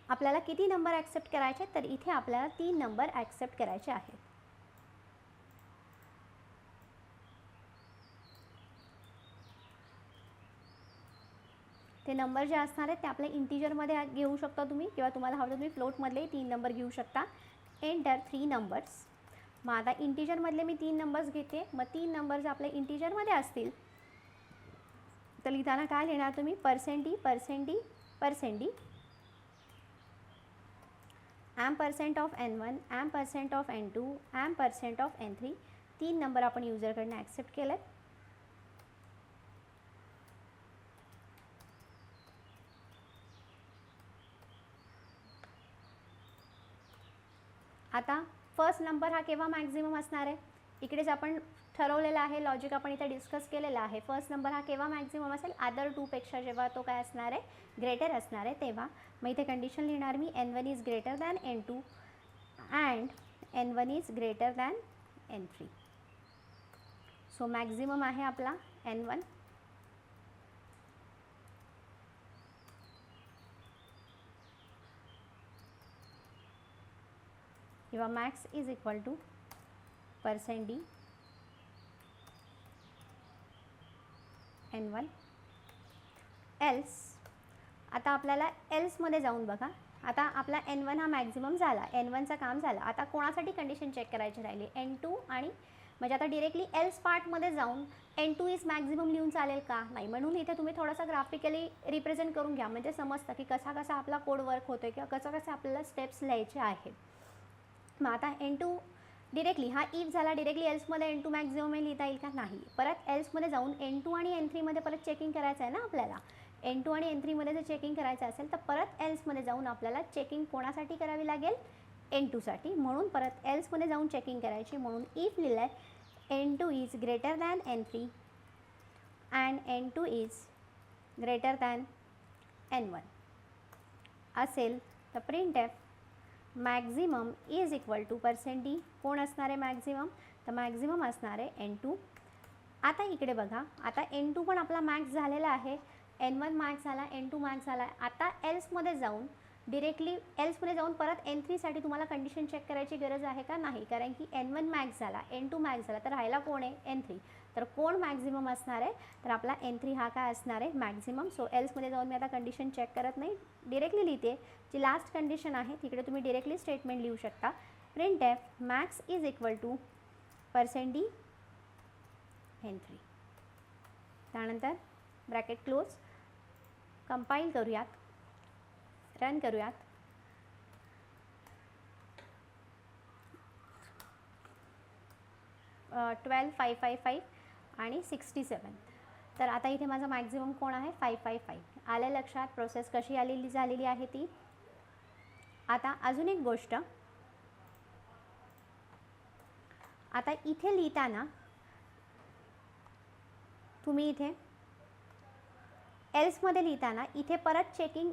आपल्याला किती number accept करायचे, तर इथे आपल्याला 3 नंबर ॲक्सेप्ट करायचे आहेत. ते नंबर जे असणार आहेत ते आपल्या इंटिजरमध्ये घेऊ शकता तुम्ही, किंवा तुम्हाला हवं तर तुम्ही फ्लोटमधलेही 3 नंबर घेऊ शकता. Enter 3 numbers. मग आता इंटिजरमधले मी 3 नंबर्स घेते. मग 3 नंबर्स आपल्या इंटिजरमध्ये असतील तर लिहिताना काय लिहिणार तुम्ही, पर्सेंटी पर्सेंटी पर्सेंटी %% of n1, %% of n2, %% of n3. 3 number आपण युजरकडनं ॲक्सेप्ट केलेत. आता फर्स्ट नंबर हा केव्हा मॅक्झिमम असणार आहे, इकडेच आपण ठरवलेलं आहे, लॉजिक आपण इथे डिस्कस केलेलं आहे. फर्स्ट नंबर हा केव्हा मॅक्झिमम असेल, अदर 2 पेक्षा जेव्हा तो काय असणार आहे, ग्रेटर असणार आहे तेव्हा. मग इथे कंडिशन लिहिणार मी, n1 is greater than n2 and n1 is greater than n3. So maximum आहे आपला n1. किंवा max is equal to % n1 else. आता आपल्याला एल्समध्ये जाऊन बघा, आता आपला n1 हा मॅक्झिमम झाला, n1चं काम झालं. आता कोणासाठी कंडिशन चेक करायची राहिली, n2. आणि म्हणजे आता डिरेक्टली एल्स पार्टमध्ये जाऊन n2 इज मॅक्झिमम लिहून चालेल का, नाही. म्हणून इथे तुम्ही थोडासा ग्राफिकली रिप्रेझेंट करून घ्या, म्हणजे समजतं की कसा कसा आपला कोड वर्क होतो किंवा कसं कसं आपल्याला स्टेप्स लिहायचे आहेत. मग आता n2 डिरेक्टली हा इफ झाला, डिरेक्टली एल्समध्ये n2 मॅक्झिमम लिहिता येईल का, नाही. परत एल्समध्ये जाऊन n2 आणि n3मध्ये परत चेकिंग करायचं आहे ना आपल्याला. n2 आणि n3मध्ये जर चेकिंग करायचं असेल तर परत एल्समध्ये जाऊन आपल्याला चेकिंग कोणासाठी करावी लागेल, n2साठी. म्हणून परत एल्समध्ये जाऊन चेकिंग करायची. म्हणून इफ लिहिलं आहे n2 is greater than n3 and n2 is greater than n1 असेल तर printf maximum is equal to %. कोण असणार आहे मॅक्झिमम, तर मॅक्झिमम असणार आहे n2. आता इकडे बघा, आता n2 पण आपला मॅक्स झालेला आहे, n1 मॅक्स झाला, n2 मॅक्स झाला. आता एल्समध्ये जाऊन डिरेक्टली एल्समध्ये जाऊन परत n3साठी तुम्हाला कंडिशन चेक करायची गरज आहे का, नाही. कारण की n1 मॅक्स झाला, n2 मॅक्स झाला, तर राहायला कोण आहे, n3. तर कोण मॅक्झिमम असणार आहे, तर आपला n3 हा काय असणार आहे, मॅक्झिमम. सो एल्समध्ये जाऊन मी आता कंडिशन चेक करत नाही, डिरेक्टली लिहिते. जी लास्ट कंडिशन आहे तिकडे तुम्ही डिरेक्टली स्टेटमेंट लिहू शकता, printf max is equal to % n3. त्यानंतर ब्रॅकेट क्लोज, कंपाईल करूयात, रन करूयात. अ 12, 555 आणि 67. तर आता इथे माझा मॅक्झिमम कोण आहे, 555. आलं लक्षात प्रोसेस कशी आलेली झालेली आहे ती. आता अजून एक गोष्ट, आता इथे लिहिताना तुम्ही इथे एल्समध्ये लिहिताना इथे परत चेकिंग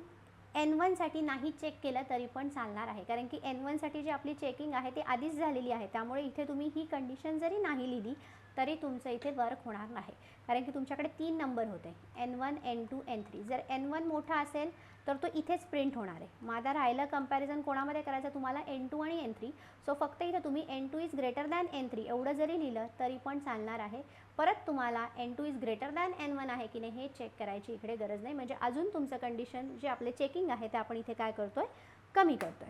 n1साठी नाही चेक केलं तरी पण चालणार आहे. कारण की n1साठी जी आपली चेकिंग आहे ती आधीच झालेली आहे. त्यामुळे इथे तुम्ही ही कंडिशन जरी नाही लिहिली तरी तुमचं इथे वर्क होणार नाही. कारण की तुमच्याकडे 3 नंबर होते, n1, n2, n3. जर n1 मोठा असेल तर तो इथेच प्रिंट होणार आहे. मग आता राहिलं कंपॅरिझन कोणामध्ये करायचं तुम्हाला, n2 आणि n3. सो फक्त इथे तुम्ही n2 is greater than n3 एवढं जरी लिहिलं तरी पण चालणार आहे. परत तुम्हाला n2 is greater than n1 आहे की नाही हे चेक करायची इकडे गरज नाही. म्हणजे अजून तुमचं कंडिशन जे आपले चेकिंग आहे ते आपण इथे काय करतोय, कमी करतोय.